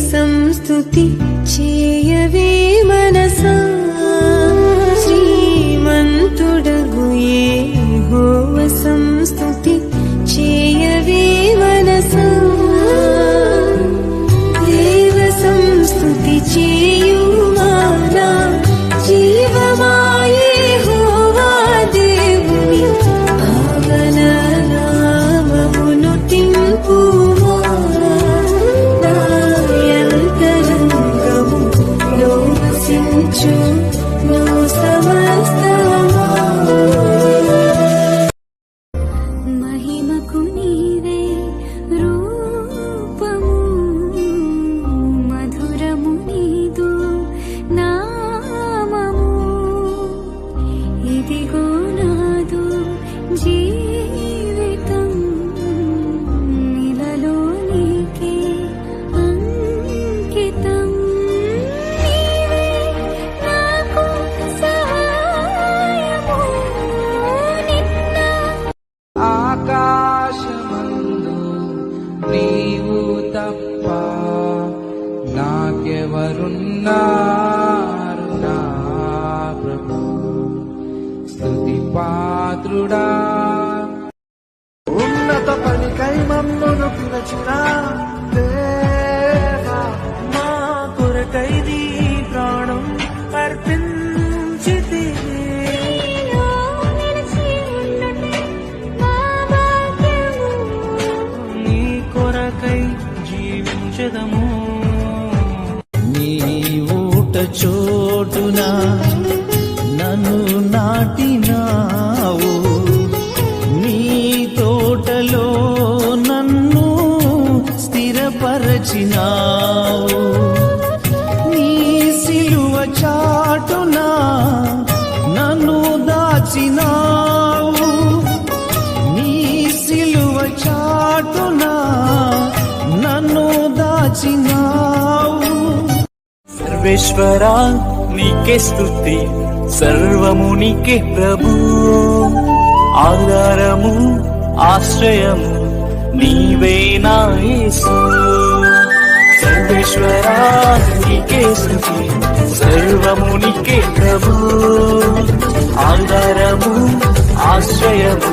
సంస్తుతి చేయవే మనసా శ్రీమంతుడగు యెహోవా సంస్తుతి చేయవే మనసా దేవ సంస్తుతి చేయుమానా జీవమా యెహోవా దేవుని పావన నామమును తింపుమా నాయంతరంగములో వసించు నో సమస్తమా మహిమకు నీవే రూపము మధురము నీదు నామము ఇదిగో నాదు జీవితం ఇలలో నీకే అంకితం నీవే నాకు సహాయము నిన్న ఆకాశమందు నీవు తప్ప నాకెవరున్నారు నా ప్రభు స్తుతి పాత్రుడా ఉన్నత పనికై మమ్మును పిలచిన దేవా మా కొరకై నీ ప్రాణం అర్పించితివి నీలో నిలిచి ఉన్నటే మా భాగ్యము నీ కొరకై జీవించదము నీ ఊట చోటున నన్ను నాటినావు నీ తోటలో నన్ను స్థిరపరచినావు నీ సిలువ చాటున నన్ను దాచినావు నీ సిలువ చాటున నన్ను దాచినావు సర్వేశ్వరా నీకే స్తుతి సర్వము నీకే ప్రభు ఆధారము ఆశ్రయము నీవే నా యేసు సర్వేశ్వరా నీకే స్తుతి సర్వము నీకే ప్రభు ఆధారము ఆశ్రయము